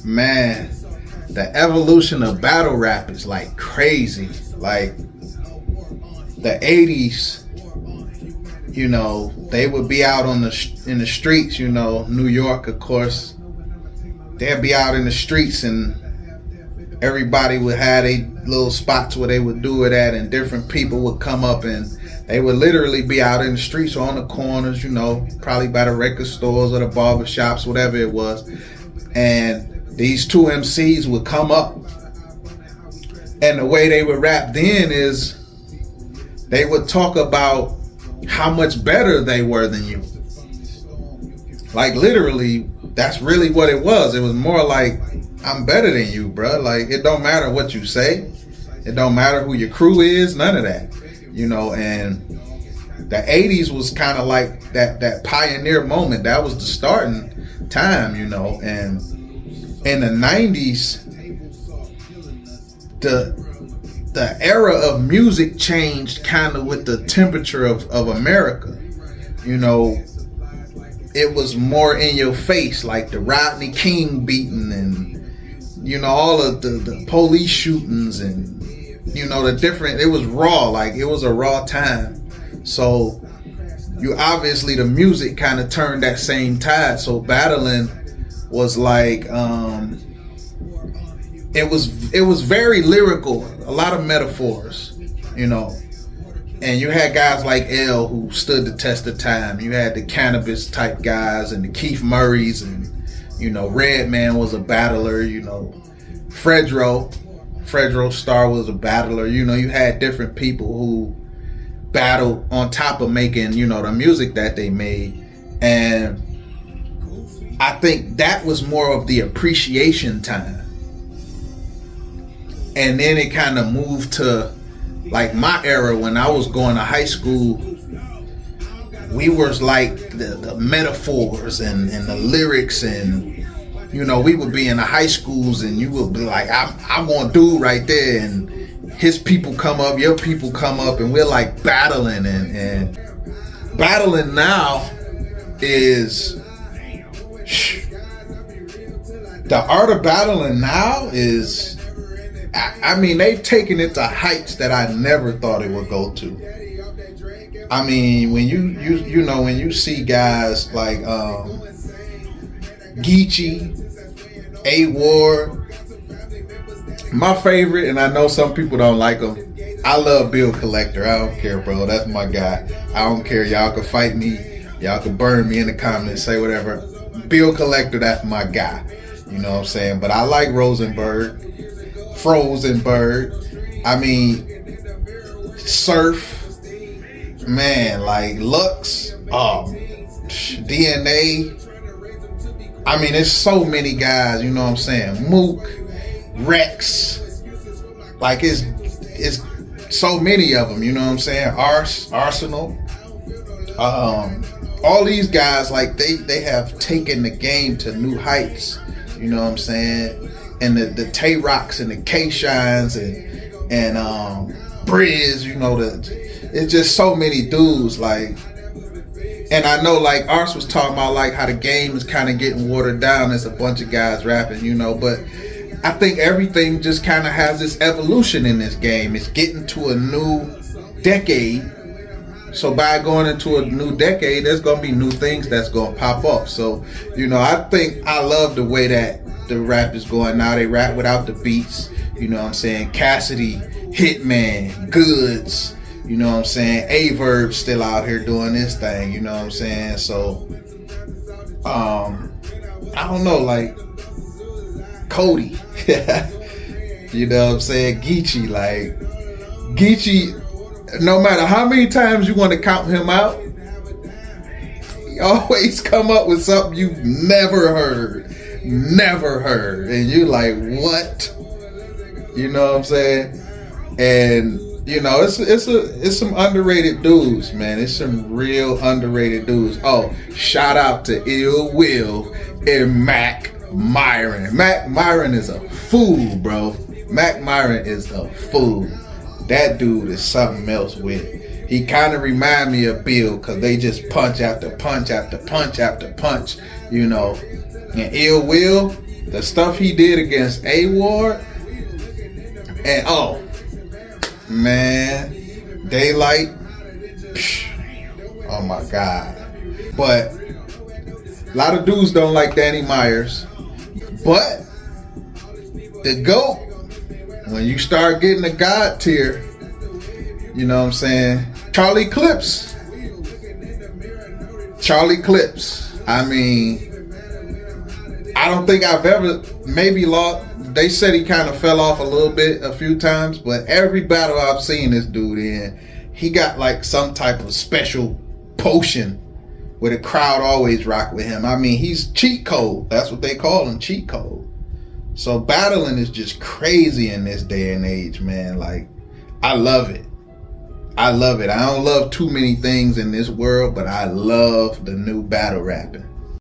Man, the evolution of battle rap is like crazy. Like the 80s, you know, they would be out in the streets, you know, New York, of course. They'd be out in the streets and everybody would have a little spots where they would do it at, and different people would come up and they would literally be out in the streets or on the corners, you know, probably by the record stores or the barber shops, whatever it was. And these two MCs would come up, and the way they would rap then is they would talk about how much better they were than you. Like literally, that's really what it was. It was more like, I'm better than you, bro. Like, it don't matter what you say. It don't matter who your crew is, none of that. You know, and the 80s was kind of like that pioneer moment. That was the starting time, you know. And in the 90s, the era of music changed kind of with the temperature of America. You know, it was more in your face, like the Rodney King beating and, you know, all of the police shootings and, you know, it was raw, like it was a raw time. So you obviously, the music kind of turned that same tide. So battling was like, it was very lyrical, a lot of metaphors, you know. And you had guys like L who stood the test of time. You had the cannabis type guys and the Keith Murrays, and, you know, Redman was a battler, you know. Fredro Starr was a battler. You know, you had different people who battled on top of making, you know, the music that they made. And I think that was more of the appreciation time. And then it kind of moved to like my era when I was going to high school. We was like the metaphors and the lyrics, and, you know, we would be in the high schools and you would be like, I'm going to do right there, and his people come up, your people come up, and we're like battling. And battling now is, the art of battling now is, I mean, they've taken it to heights that I never thought it would go to. I mean, when you know, when you see guys like Geechee, A Ward, my favorite, and I know some people don't like him, I love Bill Collector. I don't care, bro. That's my guy. I don't care. Y'all can fight me. Y'all can burn me in the comments, say whatever. Bill Collector, that's my guy. You know what I'm saying? But I like Frozenberg. I mean, Surf, man, like Lux, DNA. I mean, there's so many guys, you know what I'm saying? Mook, Rex, like it's so many of them, you know what I'm saying? Arsenal, all these guys, like they have taken the game to new heights, you know what I'm saying? And the Tay Rocks and the K Shines and Briz, you know, it's just so many dudes, like. And I know, like, Ars was talking about, like, how the game is kind of getting watered down. There's a bunch of guys rapping, you know, but I think everything just kind of has this evolution in this game. It's getting to a new decade. So by going into a new decade, there's going to be new things that's going to pop up. So, you know, I think I love the way that the rap is going now. They rap without the beats, you know what I'm saying? Cassidy, Hitman, Goods, you know what I'm saying? A-Verb still out here doing this thing, you know what I'm saying? So, I don't know, like, Cody, you know what I'm saying? Geechee, no matter how many times you want to count him out, he always come up with something you've never heard. And you like, what? You know what I'm saying? And, you know, it's some underrated dudes, man. It's some real underrated dudes. Oh, shout out to Ill Will and Mac Myron. Mac Myron is a fool, bro. Mac Myron is a fool. That dude is something else with it. He kind of remind me of Bill, because they just punch after punch after punch after punch, you know. And Ill Will, The stuff he did against A-Ward, and oh man, Daylight, oh my God. But a lot of dudes don't like Danny Myers, but the GOAT, when you start getting the God tier, you know what I'm saying, Charlie Clips. I mean, I don't think I've ever, maybe lost. They said he kind of fell off a little bit a few times, but every battle I've seen this dude in, he got like some type of special potion where the crowd always rock with him. I mean, he's cheat code. That's what they call him, cheat code. So battling is just crazy in this day and age, man. Like, I love it. I don't love too many things in this world, but I love the new battle rapping.